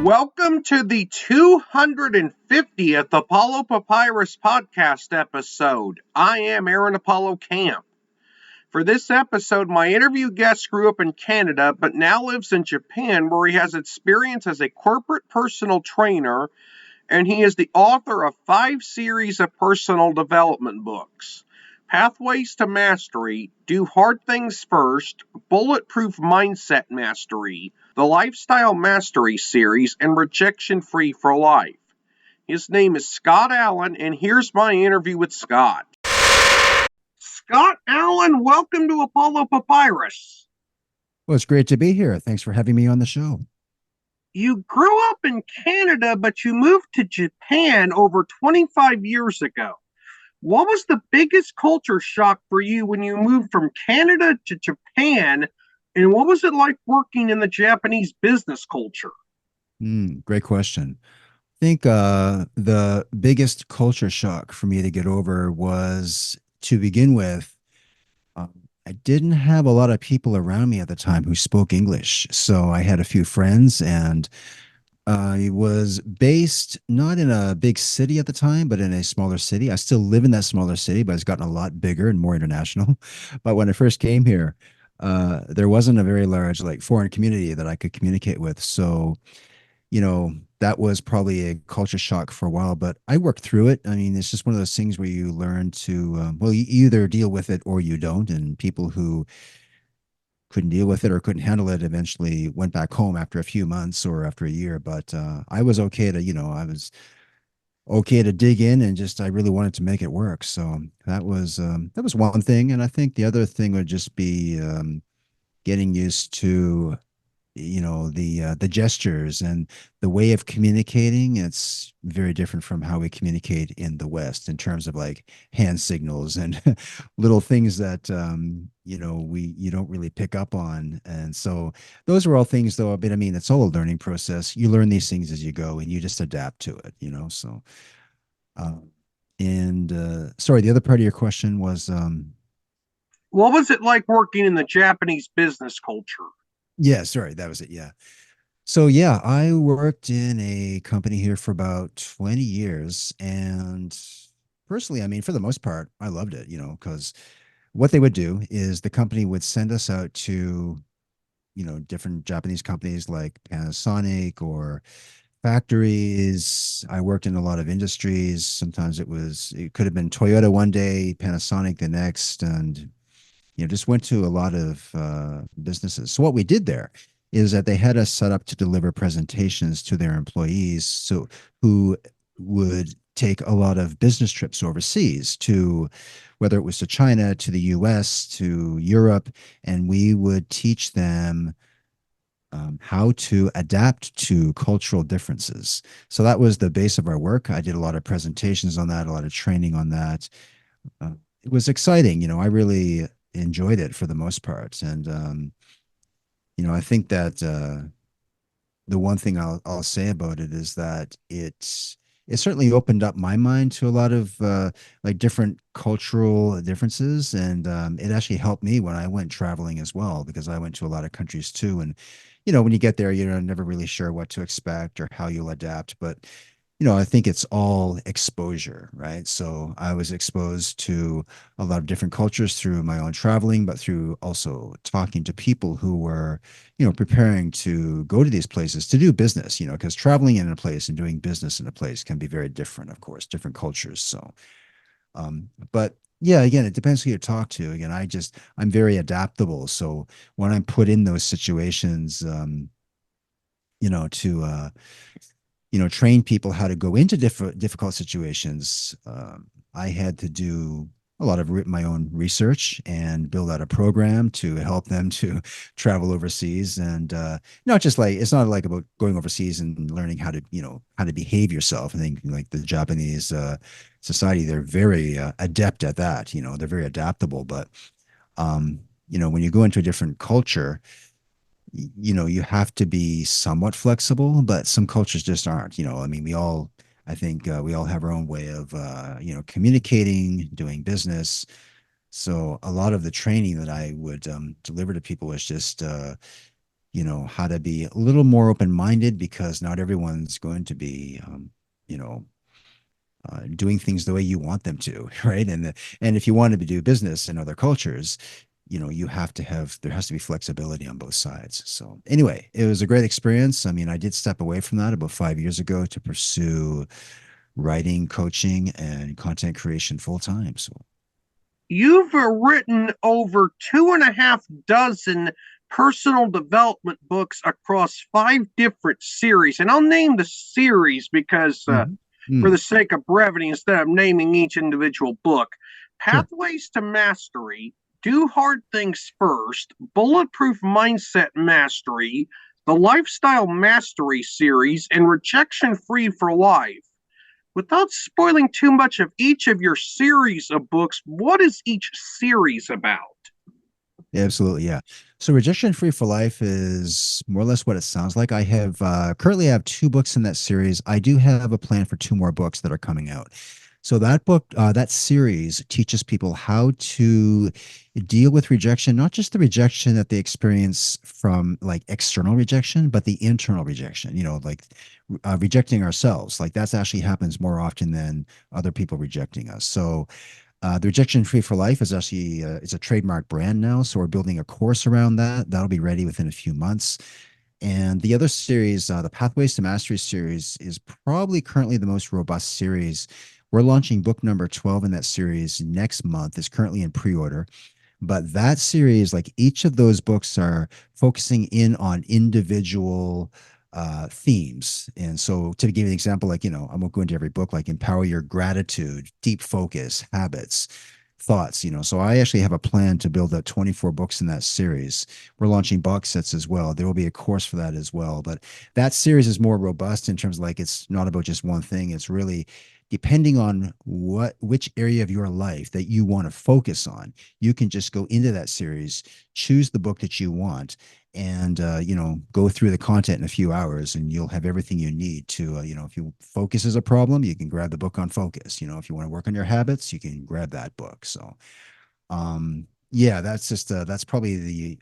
Welcome to the 250th Apollo Papyrus podcast episode. I am Aaron Apollo Camp. For this episode, my interview guest grew up in Canada but now lives in Japan, where he has experience as a corporate personal trainer, and he is the author of 5 series of personal development books: Pathways to Mastery, Do Hard Things First, Bulletproof Mindset Mastery, the Lifestyle Mastery Series, and Rejection Free for Life. His name is Scott Allan, and here's my interview with Scott. Scott Allan, welcome to Apollo Papyrus. Well, it's great to be here. Thanks for having me on the show. You grew up in Canada, but you moved to Japan over 25 years ago. What was the biggest culture shock for you when you moved from Canada to Japan, and what was it like working in the Japanese business culture? Great question. I think the biggest culture shock for me to get over was, to begin with, um, I didn't have a lot of people around me at the time who spoke English. So I had a few friends, and I was based not in a big city at the time, but in a smaller city. I still live in that smaller city, but it's gotten a lot bigger and more international. But when I first came here, there wasn't a very large like foreign community that I could communicate with. So, that was probably a culture shock for a while, but I worked through it. I mean, it's just one of those things where you learn to, well, you either deal with it or you don't. And people who couldn't deal with it or couldn't handle it eventually went back home after a few months or after a year. But I was okay to, I was okay to dig in and just I really wanted to make it work. So that was one thing, and I think the other thing would just be getting used to the gestures and the way of communicating. It's very different from how we communicate in the West in terms of like hand signals and little things that we you don't really pick up on. And so those are all things, though. But I mean, it's all a learning process. You learn these things as you go and you just adapt to it. So and sorry, the other part of your question was What was it like working in the Japanese business culture? yeah, sorry, that was it. Yeah. So yeah, I worked in a company here for about 20 years, and personally, I mean, for the most part, I loved it, because what they would do is the company would send us out to, different Japanese companies like Panasonic or factories. I worked in a lot of industries. Sometimes it could have been Toyota one day, Panasonic the next, and just went to a lot of businesses. So what we did there is that they had us set up to deliver presentations to their employees, so who would take a lot of business trips overseas, to whether it was to China, to the US, to Europe, and we would teach them how to adapt to cultural differences. So that was the base of our work. I did a lot of presentations on that, a lot of training on that. Uh, it was exciting. I really enjoyed it for the most part. And, I think that the one thing I'll say about it is that it certainly opened up my mind to a lot of like different cultural differences, and it actually helped me when I went traveling as well, because I went to a lot of countries too. And when you get there, you're never really sure what to expect or how you'll adapt. But I think it's all exposure, right? So I was exposed to a lot of different cultures through my own traveling, but through also talking to people who were, preparing to go to these places to do business, because traveling in a place and doing business in a place can be very different, of course, different cultures. So, but yeah, again, it depends who you talk to. Again, I'm very adaptable. So when I'm put in those situations, to, train people how to go into difficult situations. I had to do a lot of my own research and build out a program to help them to travel overseas. And not just like, it's not like about going overseas and learning how to, how to behave yourself. I think like the Japanese society, they're very adept at that. They're very adaptable. But, when you go into a different culture, you have to be somewhat flexible, but some cultures just aren't. I mean, I think we all have our own way of, communicating, doing business. So a lot of the training that I would deliver to people was just, how to be a little more open-minded because not everyone's going to be, you know, doing things the way you want them to, right? And if you wanted to do business in other cultures, you have to have there has to be flexibility on both sides. So anyway, it was a great experience. I mean, I did step away from that about 5 years ago to pursue writing, coaching, and content creation full time. So You've written over two and a half dozen personal development books across five different series. And I'll name the series because, mhm. for Mm, the sake of brevity, instead of naming each individual book, sure. Pathways to Mastery, Do Hard Things First, Bulletproof Mindset Mastery, the Lifestyle Mastery series, and Rejection Free for Life. Without spoiling too much of each of your series of books, what is each series about? Yeah, absolutely. Yeah. So Rejection Free for Life is more or less what it sounds like. I have currently have two books in that series. I do have a plan for two more books that are coming out. So that book, that series teaches people how to deal with rejection, not just the rejection that they experience from like external rejection, but the internal rejection, like rejecting ourselves. Like that's actually happens more often than other people rejecting us. So the Rejection Free for Life is actually it's a trademark brand now, so we're building a course around that. That'll be ready within a few months. And the other series, the Pathways to Mastery series, is probably currently the most robust series. We're launching book number 12 in that series next month. It's currently in pre-order. But that series, like each of those books are focusing in on individual themes. And so to give you an example, like, I won't go into every book, like empower your gratitude, deep focus, habits, thoughts, So I actually have a plan to build out 24 books in that series. We're launching box sets as well. There will be a course for that as well. But that series is more robust in terms of like it's not about just one thing. It's really depending on which area of your life that you want to focus on, you can just go into that series, choose the book that you want, and go through the content in a few hours, and you'll have everything you need to if you focus is a problem, you can grab the book on focus. If you want to work on your habits, you can grab that book. So yeah, that's probably the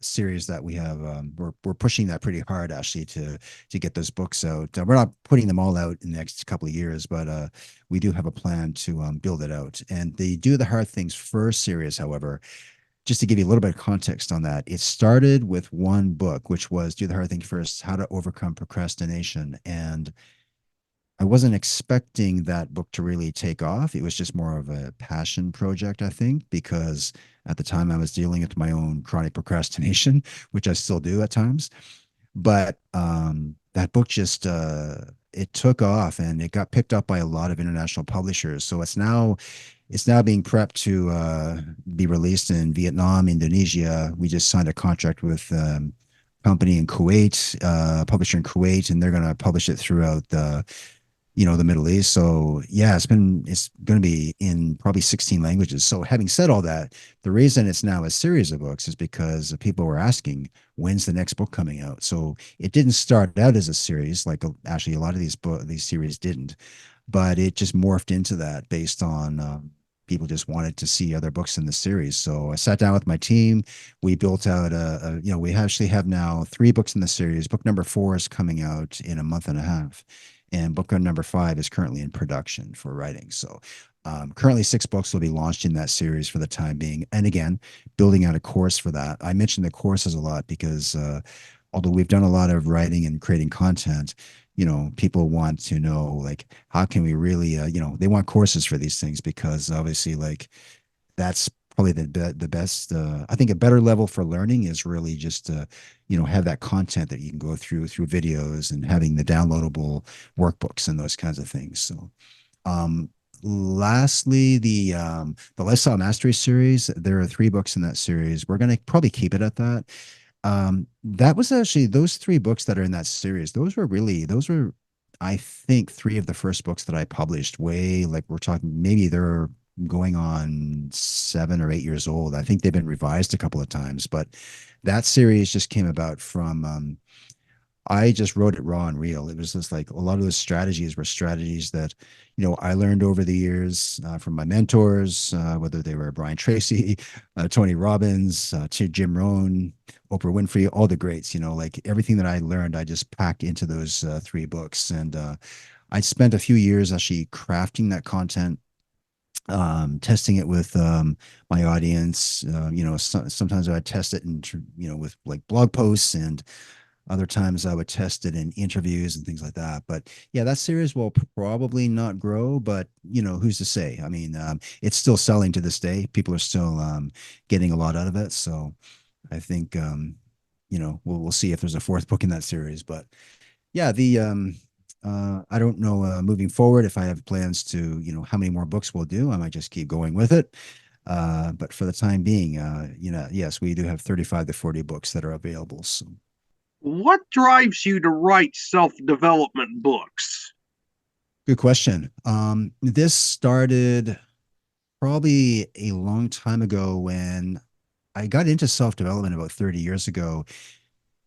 series that we have. We're pushing that pretty hard actually to get those books out. We're not putting them all out in the next couple of years, but we do have a plan to build it out. And the Do the Hard Things First series, however, just to give you a little bit of context on that, it started with one book, which was Do the Hard Thing First: How to Overcome Procrastination. And I wasn't expecting that book to really take off. It was just more of a passion project, I think, because at the time I was dealing with my own chronic procrastination, which I still do at times. But that book just it took off and it got picked up by a lot of international publishers. So it's now being prepped to be released in Vietnam, Indonesia. We just signed a contract with company in Kuwait, publisher in Kuwait, and they're going to publish it throughout the Middle East. So yeah, it's going to be in probably 16 languages. So having said all that, the reason it's now a series of books is because people were asking, when's the next book coming out? So it didn't start out as a series, like actually a lot of these series didn't, but it just morphed into that based on people just wanted to see other books in the series. So I sat down with my team. We built out we actually have now three books in the series. Book number 4 is coming out in a month and a half, and book number 5 is currently in production for writing. So currently 6 books will be launched in that series for the time being. And again, building out a course for that. I mentioned the courses a lot because although we've done a lot of writing and creating content, people want to know like how can we really they want courses for these things because obviously like that's probably the best I think a better level for learning is really just to have that content that you can go through videos and having the downloadable workbooks and those kinds of things. So lastly, the Lifestyle Mastery series, there are 3 books in that series. We're going to probably keep it at that. That was actually those 3 books that are in that series. Those were I think 3 of the first books that I published way, like we're talking, maybe they're going on 7 or 8 years old. I think they've been revised a couple of times, but that series just came about from I just wrote it raw and real. It was just like a lot of those strategies were strategies that, I learned over the years from my mentors, whether they were Brian Tracy, Tony Robbins, to Jim Rohn, Oprah Winfrey, all the greats, like everything that I learned, I just packed into those three books. And I spent a few years actually crafting that content, testing it with my audience. Sometimes I would test it and, with like blog posts, and other times I would test it in interviews and things like that. But yeah, that series will probably not grow, but who's to say? I mean, it's still selling to this day. People are still getting a lot out of it. So I think, we'll see if there's a fourth book in that series. But yeah, I don't know, moving forward, if I have plans to, how many more books we'll do. I might just keep going with it. But for the time being, yes, we do have 35 to 40 books that are available. So What drives you to write self development books? good question. This started probably a long time ago when I got into self development about 30 years ago,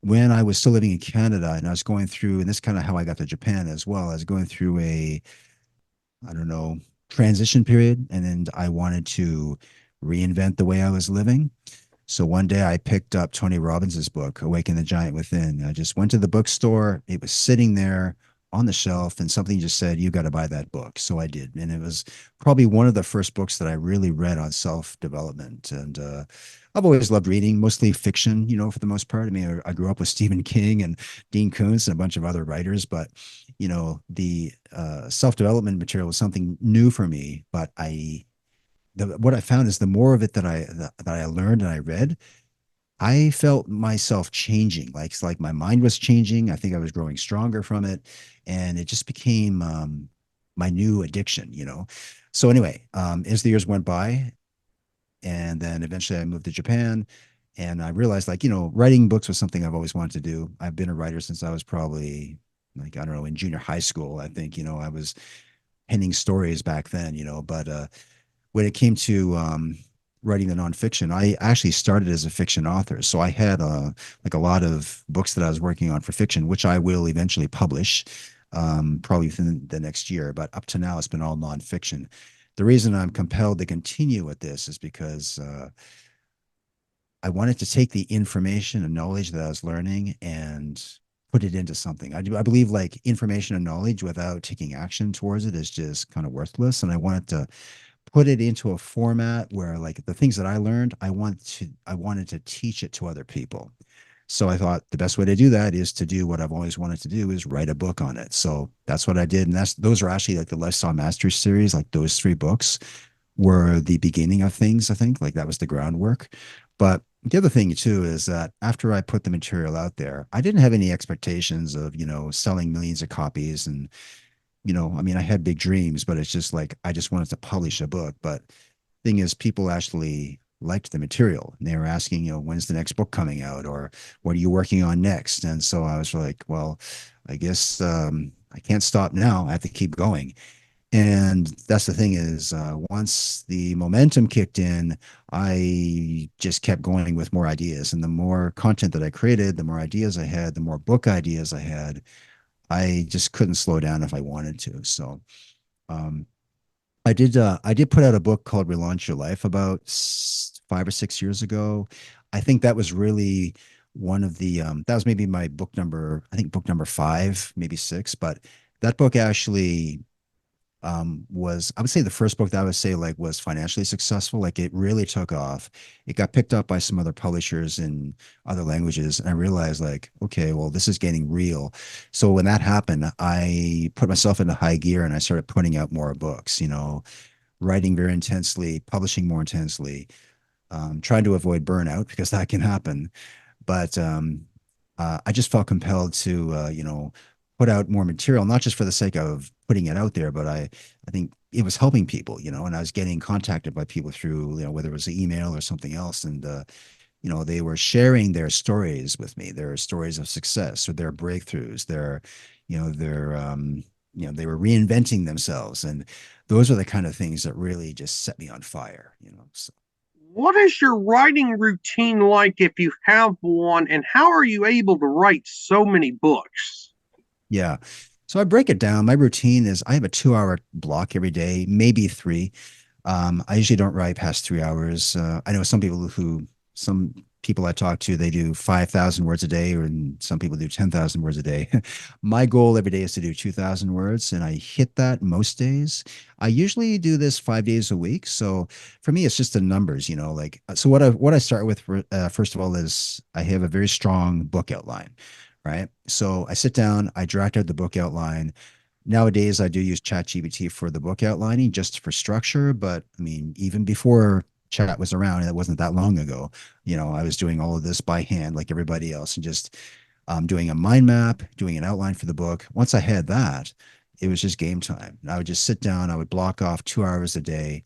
when I was still living in Canada, and I was going through, and this is kind of how I got to Japan as well. I was going through I don't know, transition period, and then I wanted to reinvent the way I was living. So one day I picked up Tony Robbins's book, Awaken the Giant Within. I just went to the bookstore. It was sitting there on the shelf, and something just said, "You got to buy that book." So I did. And it was probably one of the first books that I really read on self development. And I've always loved reading, mostly fiction, for the most part. I mean, I grew up with Stephen King and Dean Koontz and a bunch of other writers, but, the self development material was something new for me. But what I found is the more of it that I learned and I read, I felt myself changing. Like it's like my mind was changing. I think I was growing stronger from it, and it just became my new addiction. So anyway, as the years went by, and then eventually I moved to Japan, and I realized, like, writing books was something I've always wanted to do. I've been a writer since I was probably, like, I don't know, in junior high school. I think, I was penning stories back then, but when it came to writing the nonfiction, I actually started as a fiction author. So I had like a lot of books that I was working on for fiction, which I will eventually publish, probably within the next year. But up to now, it's been all nonfiction. The reason I'm compelled to continue with this is because I wanted to take the information and knowledge that I was learning and put it into something. I believe, like, information and knowledge without taking action towards it is just kind of worthless. And I wanted to put it into a format where, like, the things that I learned, I wanted to teach it to other people. So I thought the best way to do that is to do what I've always wanted to do, is write a book on it. So that's what I did. And those are actually like the Lifestyle Mastery series. Like, those three books were the beginning of things, I think. Like, that was the groundwork. But the other thing too is that after I put the material out there, I didn't have any expectations of, selling millions of copies. And, I mean, I had big dreams, but it's just like, I just wanted to publish a book. But thing is, people actually liked the material, and they were asking, when's the next book coming out, or what are you working on next? And so I was like, well, I guess I can't stop now. I have to keep going. And that's the thing is, once the momentum kicked in, I just kept going with more ideas. And the more content that I created, the more ideas I had, the more book ideas I had. I just couldn't slow down if I wanted to. So um, I did put out a book called Relaunch Your Life about 5 or 6 years ago. I think that was really one of the that was maybe my book number, I think book number five, maybe six. But that book actually was, I would say, the first book that I would say, like, was financially successful. Like, it really took off. It got picked up by some other publishers in other languages, and I realized, like, okay, well, this is getting real. So when that happened, I put myself into high gear, and I started putting out more books, writing very intensely, publishing more intensely, trying to avoid burnout, because that can happen. But I just felt compelled to, put out more material, not just for the sake of putting it out there, but I think it was helping people, and I was getting contacted by people through, whether it was an email or something else. And, they were sharing their stories with me, their stories of success or their breakthroughs, they were reinventing themselves. And those are the kind of things that really just set me on fire. So. What is your writing routine like, if you have one, and how are you able to write so many books? Yeah. So I break it down. My routine is I have a 2 hour block every day, maybe three. I usually don't write past 3 hours. I know some people some people I talk to, they do 5,000 words a day, or some people do 10,000 words a day. My goal every day is to do 2,000 words, and I hit that most days. I usually do this 5 days a week. So for me, it's just the numbers, like, so what I start with, first of all, is I have a very strong book outline, right? So I sit down, I draft out the book outline. Nowadays, I do use ChatGPT for the book outlining just for structure. But I mean, even before chat was around, and it wasn't that long ago, I was doing all of this by hand like everybody else, and just doing a mind map, doing an outline for the book. Once I had that, it was just game time. I would just sit down, I would block off 2 hours a day.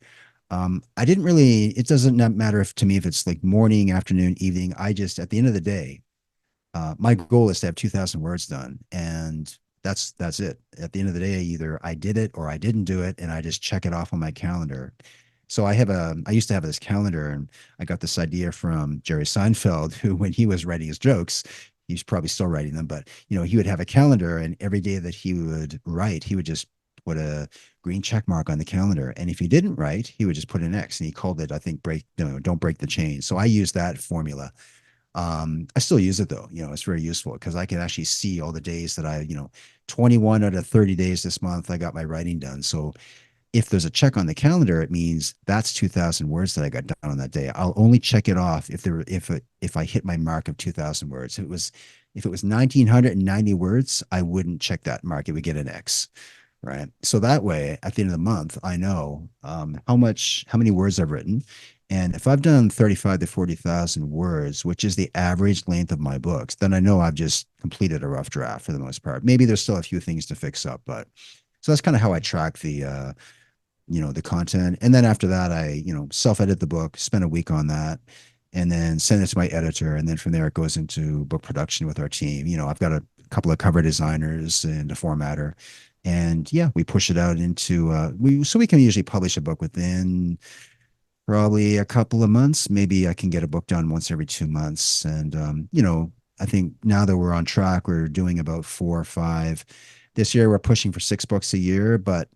I didn't really, it doesn't matter if to me if it's like morning, afternoon, evening. I just, at the end of the day, my goal is to have 2,000 words done, and that's it. At the end of the day, either I did it or I didn't do it, and I just check it off on my calendar. So I used to have this calendar, and I got this idea from Jerry Seinfeld, who, when he was writing his jokes, he's probably still writing them, but he would have a calendar, and every day that he would write, he would just put a green check mark on the calendar. And if he didn't write, he would just put an X, and he called it, I think, don't break the chain. So I use that formula. I still use it though. It's very useful because I can actually see all the days that 21 out of 30 days this month, I got my writing done. So if there's a check on the calendar, it means that's 2,000 words that I got done on that day. I'll only check it off if I hit my mark of 2,000 words. If it was 1,990 words, I wouldn't check that mark. It would get an X. Right. So that way, at the end of the month, I know how many words I've written. And if I've done 35 to 40,000 words, which is the average length of my books, then I know I've just completed a rough draft for the most part. Maybe there's still a few things to fix up, but so that's kind of how I track the content. And then after that, I, self-edit the book, spend a week on that, and then send it to my editor. And then from there, it goes into book production with our team. I've got a couple of cover designers and a formatter. And yeah, we push it out into we can usually publish a book within probably a couple of months. Maybe I can get a book done once every 2 months. And I think now that we're on track, we're doing about 4 or 5. This year we're pushing for 6 books a year, but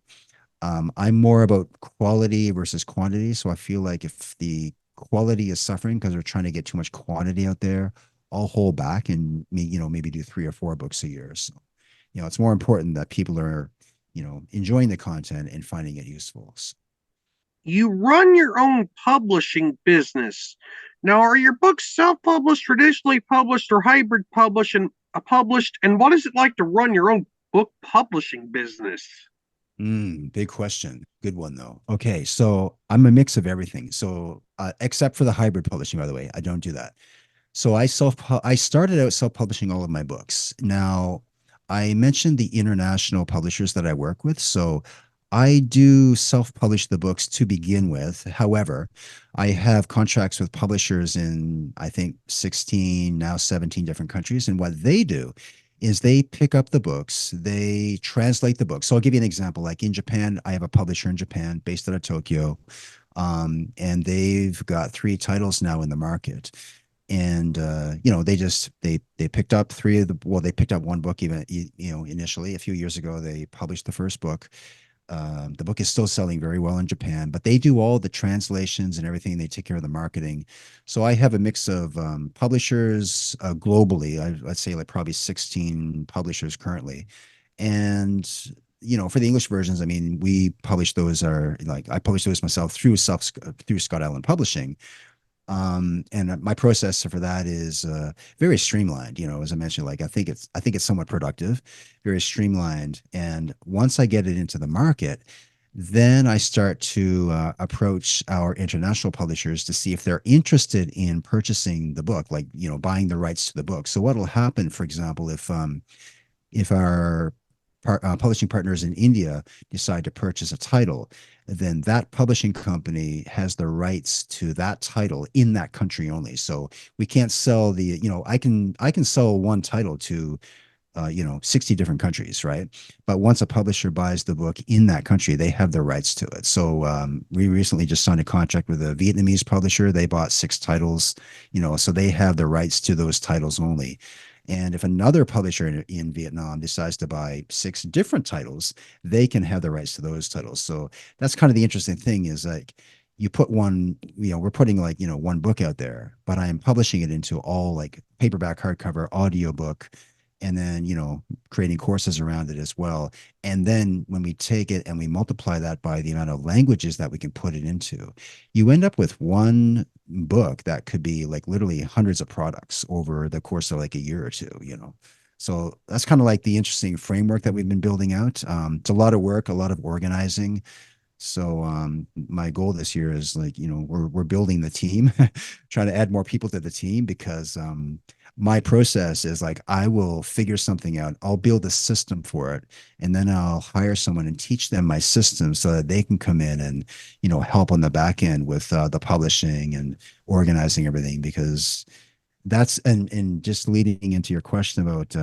I'm more about quality versus quantity. So I feel like if the quality is suffering because we're trying to get too much quantity out there, I'll hold back and maybe do 3 or 4 books a year. So it's more important that people are, enjoying the content and finding it useful. You run your own publishing business. Now, are your books self-published, traditionally published, or hybrid published? And what is it like to run your own book publishing business? Big question. Good one though. Okay, so I'm a mix of everything. So except for the hybrid publishing, by the way, I don't do that. So I started out self-publishing all of my books. Now, I mentioned the international publishers that I work with. So I do self-publish the books to begin with. However, I have contracts with publishers in, I think, 16, now 17 different countries. And what they do is they pick up the books, they translate the books. So I'll give you an example. Like in Japan, I have a publisher in Japan based out of Tokyo. And they've got 3 titles now in the market, and they picked up they picked up one book, even initially a few years ago. They published the first book. The book is still selling very well in Japan, but they do all the translations and everything. They take care of the marketing. So I have a mix of publishers globally. I'd say like probably 16 publishers currently. And for the English versions, I mean, I publish those myself through Scott Allan Publishing. And my process for that is very streamlined. As I mentioned, like I think it's somewhat productive, very streamlined. And once I get it into the market, then I start to approach our international publishers to see if they're interested in purchasing the book, like buying the rights to the book. So what will happen, for example, if our publishing partners in India decide to purchase a title, then that publishing company has the rights to that title in that country only. So we can't sell I can sell one title to 60 different countries, right? But once a publisher buys the book in that country, they have the rights to it. So we recently just signed a contract with a Vietnamese publisher. They bought 6 titles, so they have the rights to those titles only. And if another publisher in Vietnam decides to buy 6 different titles, they can have the rights to those titles. So that's kind of the interesting thing is like, you put one, we're putting like, one book out there, but I am publishing it into all like paperback, hardcover, audiobook, and then, creating courses around it as well. And then when we take it and we multiply that by the amount of languages that we can put it into, you end up with one book that could be like literally hundreds of products over the course of like a year or two. So that's kind of like the interesting framework that we've been building out. It's a lot of work, a lot of organizing. So my goal this year is like, we're building the team, trying to add more people to the team because my process is like I will figure something out. I'll build a system for it, and then I'll hire someone and teach them my system so that they can come in and, help on the back end with the publishing and organizing everything because that's and just leading into your question about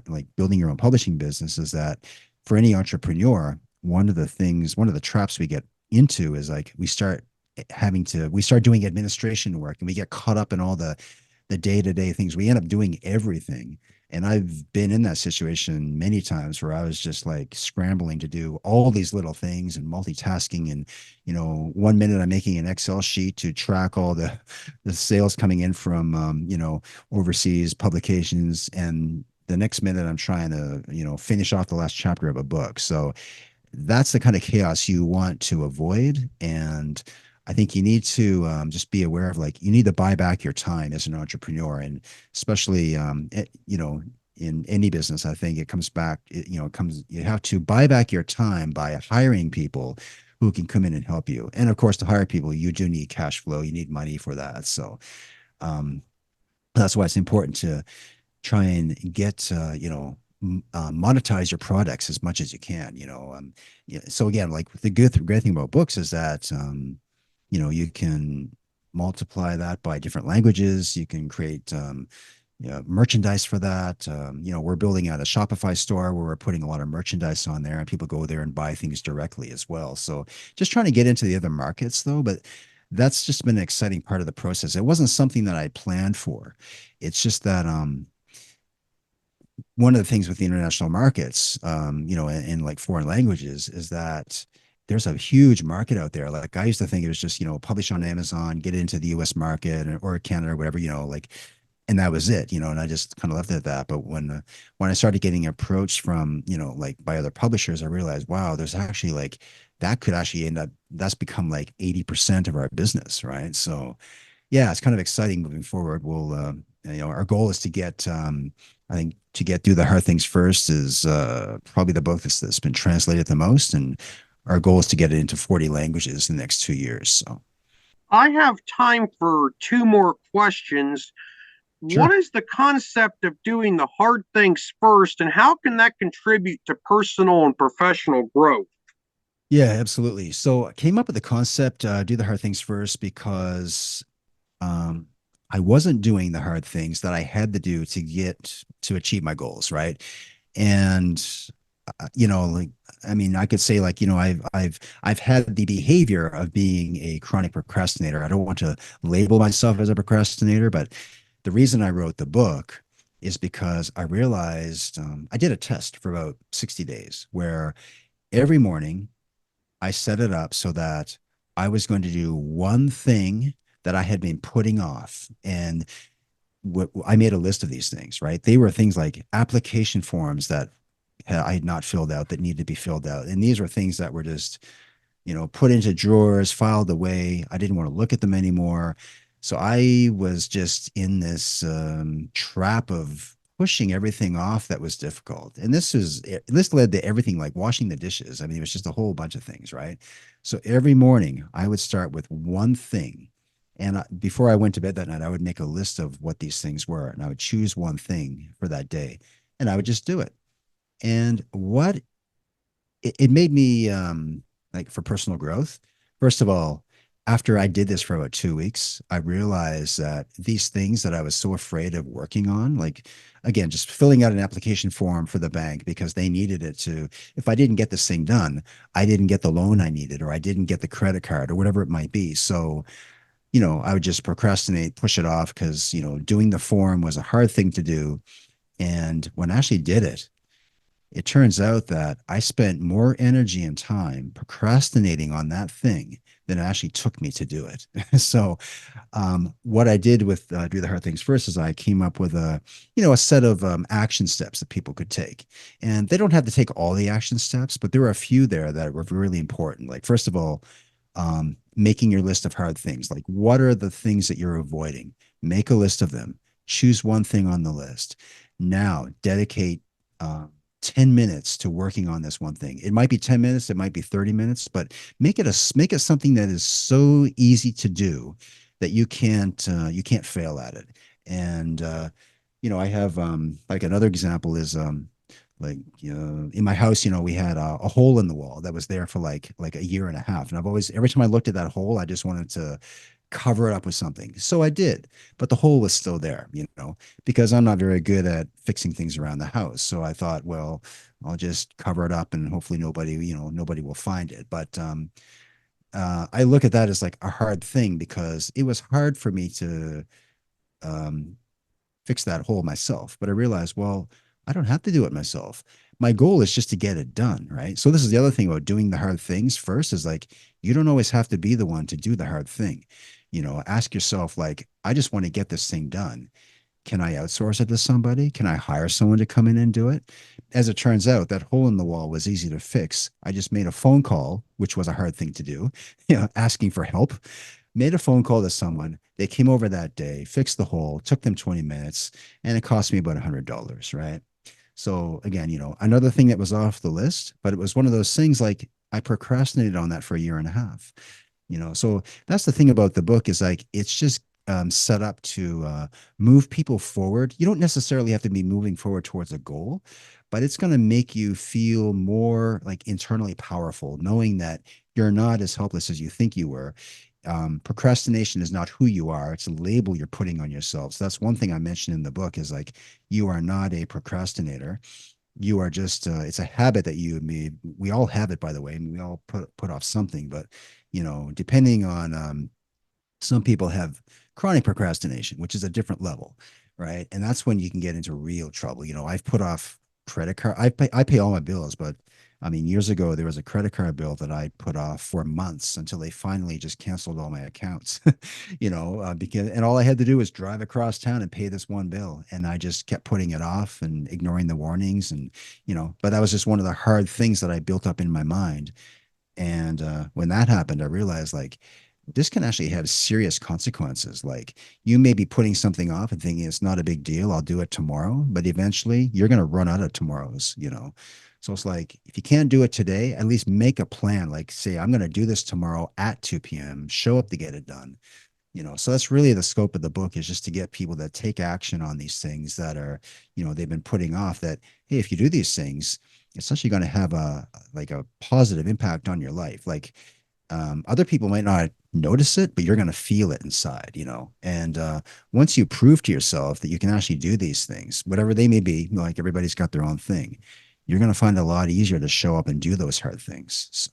like building your own publishing business is that for any entrepreneur, one of the traps we get into is like we start doing administration work and we get caught up in all the day-to-day things. We end up doing everything. And I've been in that situation many times where I was just like scrambling to do all these little things and multitasking. And, 1 minute I'm making an Excel sheet to track all the sales coming in from, overseas publications. And the next minute I'm trying to, finish off the last chapter of a book. So that's the kind of chaos you want to avoid. And I think you need to just be aware of like you need to buy back your time as an entrepreneur, and especially in any business. I think it comes back. It comes. You have to buy back your time by hiring people who can come in and help you. And of course, to hire people, you do need cash flow. You need money for that. So um, that's why it's important to try and get monetize your products as much as you can. Yeah, so again, like the great thing about books is that you can multiply that by different languages. You can create merchandise for that. We're building out a Shopify store where we're putting a lot of merchandise on there, and people go there and buy things directly as well. So just trying to get into the other markets though, but that's just been an exciting part of the process. It wasn't something that I planned for. It's just that one of the things with the international markets, in like foreign languages, is that there's a huge market out there. Like I used to think it was just, publish on Amazon, get into the US market or Canada or whatever, like, and that was it, and I just kind of left it at that. But when I started getting approached from, like by other publishers, I realized, wow, there's actually like, that could actually that's become like 80% of our business. Right. So yeah, it's kind of exciting moving forward. We'll, our goal is to get, I think to get through the hard things first is probably the book that's been translated the most. And our goal is to get it into 40 languages in the next 2 years. So I have time for two more questions. What sure. is the concept of doing the hard things first, and how can that contribute to personal and professional growth? Yeah, absolutely. So I came up with the concept, do the hard things first because um, I wasn't doing the hard things that I had to do to achieve my goals, right? And like I mean, I could say like I've had the behavior of being a chronic procrastinator. I don't want to label myself as a procrastinator, but the reason I wrote the book is because I realized I did a test for about 60 days where every morning I set it up so that I was going to do one thing that I had been putting off. And I made a list of these things, right? They were things like application forms that I had not filled out that needed to be filled out. And these were things that were just, put into drawers, filed away. I didn't want to look at them anymore. So I was just in this trap of pushing everything off that was difficult. And this led to everything like washing the dishes. I mean, it was just a whole bunch of things, right? So every morning I would start with one thing. And before I went to bed that night, I would make a list of what these things were, and I would choose one thing for that day, and I would just do it. And what it made me like for personal growth. First of all, after I did this for about 2 weeks, I realized that these things that I was so afraid of working on, like again, just filling out an application form for the bank because they needed it to, if I didn't get this thing done, I didn't get the loan I needed, or I didn't get the credit card or whatever it might be. So, I would just procrastinate, push it off because, doing the form was a hard thing to do. And when I actually did it, it turns out that I spent more energy and time procrastinating on that thing than it actually took me to do it. So what I did with do the hard things first is I came up with a set of action steps that people could take, and they don't have to take all the action steps, but there were a few there that were really important. Like first of all, making your list of hard things. Like what are the things that you're avoiding? Make a list of them. Choose one thing on the list. Now dedicate. 10 minutes to working on this one thing. It might be 10 minutes, it might be 30 minutes, but make it something that is so easy to do that you can't fail at it. And I have like another example is in my house, we had a hole in the wall that was there for like a year and a half, and I've always every time I looked at that hole, I just wanted to cover it up with something. So I did, but the hole was still there, because I'm not very good at fixing things around the house. So I thought, well, I'll just cover it up and hopefully nobody will find it. But I look at that as like a hard thing because it was hard for me to um, fix that hole myself. But I realized, well, I don't have to do it myself. My goal is just to get it done, right? So this is the other thing about doing the hard things first is like you don't always have to be the one to do the hard thing. Ask yourself like, I just want to get this thing done. Can I outsource it to somebody? Can I hire someone to come in and do it? As it turns out, that hole in the wall was easy to fix. I just made a phone call, which was a hard thing to do, asking for help. Made a phone call to someone. They came over that day, fixed the hole, took them 20 minutes, and it cost me about $100, right? So again, another thing that was off the list, but it was one of those things like I procrastinated on that for a year and a half. So that's the thing about the book is like it's just set up to move people forward. You don't necessarily have to be moving forward towards a goal, but it's going to make you feel more like internally powerful, knowing that you're not as helpless as you think you were. Procrastination is not who you are; it's a label you're putting on yourself. So that's one thing I mentioned in the book is like you are not a procrastinator. You are just it's a habit that you made. We all have it, by the way. I mean, we all put off something, but depending on some people have chronic procrastination, which is a different level, right? And that's when you can get into real trouble. I've put off credit card. I pay all my bills, but I mean, years ago there was a credit card bill that I put off for months until they finally just canceled all my accounts. Because and all I had to do was drive across town and pay this one bill, and I just kept putting it off and ignoring the warnings, and but that was just one of the hard things that I built up in my mind. And when that happened, I realized like this can actually have serious consequences. Like you may be putting something off and thinking it's not a big deal, I'll do it tomorrow, but eventually you're going to run out of tomorrows. So it's like if you can't do it today, at least make a plan. Like say, I'm going to do this tomorrow at 2 p.m., show up to get it done. So that's really the scope of the book is just to get people that take action on these things that are, they've been putting off that, hey, if you do these things, it's actually going to have a positive impact on your life. Like other people might not notice it, but you're going to feel it inside. And once you prove to yourself that you can actually do these things, whatever they may be, like everybody's got their own thing, you're going to find it a lot easier to show up and do those hard things. So,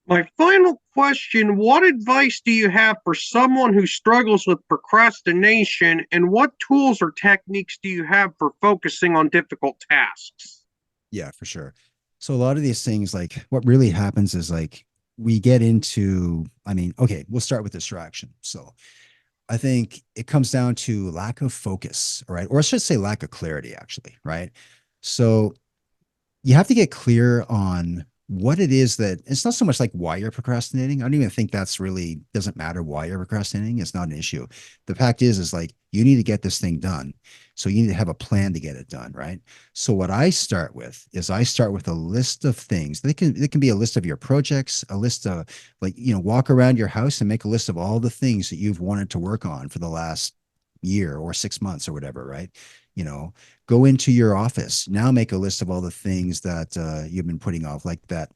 My final question: what advice do you have for someone who struggles with procrastination, and what tools or techniques do you have for focusing on difficult tasks? yeah, for sure. So a lot of these things, like what really happens is like we get into, I mean, okay, we'll start with distraction. So I think it comes down to lack of focus, right? Or I should say lack of clarity, actually, right? So you have to get clear on what it is that it's not so much like why you're procrastinating. I don't even think that's really doesn't matter why you're procrastinating. It's not an issue. The fact is like you need to get this thing done. So you need to have a plan to get it done, right? So what I start with is I start with a list of things. It can be a list of your projects, a list of like, walk around your house and make a list of all the things that you've wanted to work on for the last year or 6 months or whatever, right? You know, go into your office now, make a list of all the things that you've been putting off, like that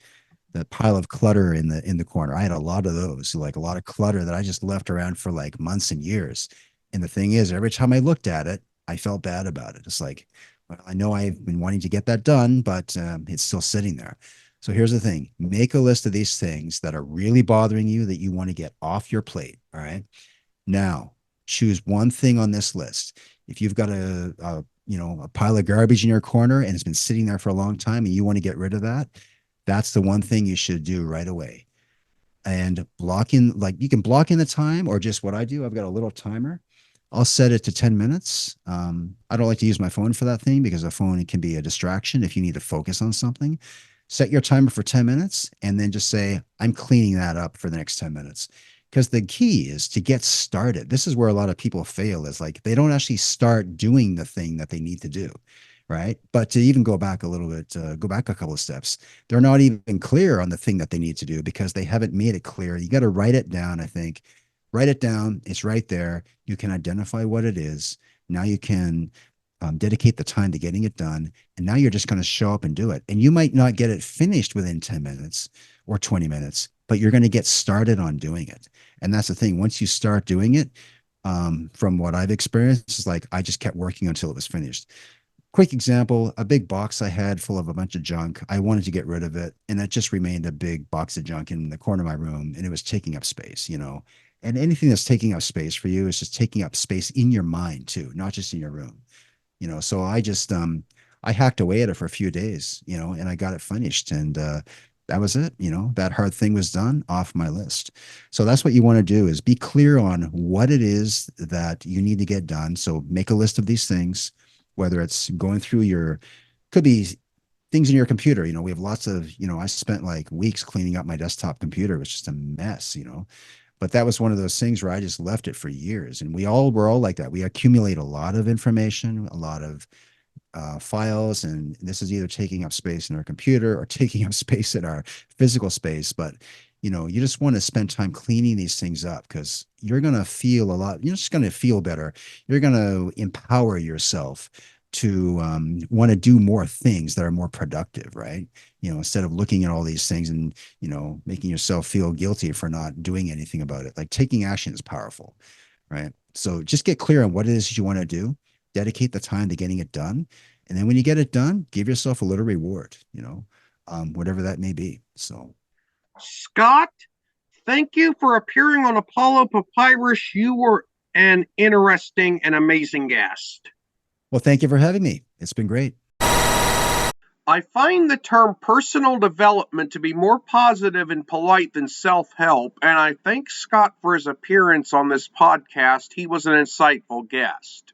pile of clutter in the corner. I had a lot of those, like a lot of clutter that I just left around for like months and years. And the thing is, every time I looked at it, I felt bad about it. It's like, well, I know I've been wanting to get that done, but it's still sitting there. So here's the thing: make a list of these things that are really bothering you that you want to get off your plate. All right. Now, choose one thing on this list. If you've got a pile of garbage in your corner and it's been sitting there for a long time and you want to get rid of that, that's the one thing you should do right away. and block in, like you can block in the time, or just what I do, I've got a little timer. I'll set it to 10 minutes. I don't like to use my phone for that thing because a phone can be a distraction if you need to focus on something. Set your timer for 10 minutes and then just say, I'm cleaning that up for the next 10 minutes. Because the key is to get started. This is where a lot of people fail, is like they don't actually start doing the thing that they need to do. Right. But to even go back a little bit, go back a couple of steps, they're not even clear on the thing that they need to do because they haven't made it clear. You got to write it down, I think. Write it down. It's right there. You can identify what it is. Now you can dedicate the time to getting it done. And now you're just going to show up and do it. And you might not get it finished within 10 minutes or 20 minutes, but you're going to get started on doing it. And that's the thing. Once you start doing it, from what I've experienced, it's like I just kept working until it was finished. Quick example, a big box I had full of a bunch of junk. I wanted to get rid of it, and it just remained a big box of junk in the corner of my room, and it was taking up space, you know. And anything that's taking up space for you is just taking up space in your mind too, not just in your room, you know. So I hacked away at it for a few days, you know, and I got it finished, and that was it. You know, that hard thing was done, off my list. So that's what you want to do, is be clear on what it is that you need to get done. So make a list of these things, whether it's going through your, could be things in your computer. You know, we have lots of, you know, I spent like weeks cleaning up my desktop computer. It was just a mess, you know. But that was one of those things where I just left it for years. And we're all like that. We accumulate a lot of information, a lot of files, and this is either taking up space in our computer or taking up space in our physical space. But you know, you just want to spend time cleaning these things up, because you're going to feel a lot. You're just going to feel better. You're going to empower yourself to want to do more things that are more productive, right? You know, instead of looking at all these things and, you know, making yourself feel guilty for not doing anything about it. Like taking action is powerful, right? So just get clear on what it is you want to do, dedicate the time to getting it done. And then when you get it done, give yourself a little reward, you know, whatever that may be. So, Scott, thank you for appearing on Apollo Papyrus. You were an interesting and amazing guest. well, thank you for having me. It's been great. I find the term personal development to be more positive and polite than self help, and I thank Scott for his appearance on this podcast. He was an insightful guest.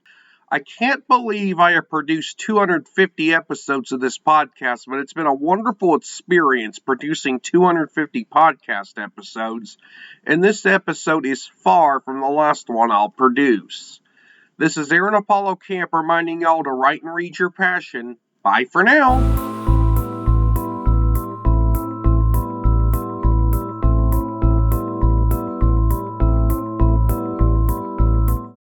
I can't believe I have produced 250 episodes of this podcast, but it's been a wonderful experience producing 250 podcast episodes, and this episode is far from the last one I'll produce. This is Aaron Apollo Camp reminding y'all to write and read your passion. Bye for now.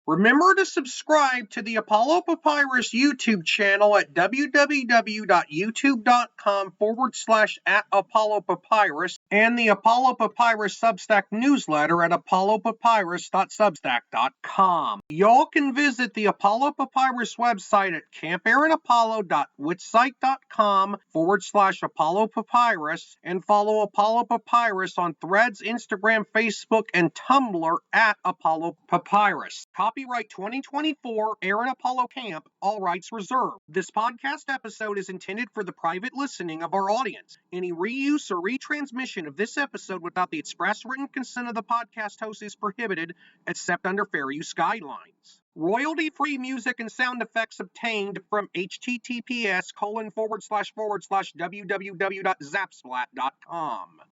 Remember to subscribe to the Apollo Papyrus YouTube channel at www.youtube.com/@Apollo Papyrus and the Apollo Papyrus Substack newsletter at apollopapyrus.substack.com. Y'all can visit the Apollo Papyrus website at campaaronapollo.witsite.com/Apollo Papyrus and follow Apollo Papyrus on Threads, Instagram, Facebook, and Tumblr at Apollo Papyrus. Copyright 2024, Aaron Apollo Camp, all rights reserved. This podcast episode is intended for the private listening of our audience. Any reuse or retransmission of this episode without the express written consent of the podcast host is prohibited, except under fair use guidelines. Royalty-free music and sound effects obtained from https://www.zapsplat.com.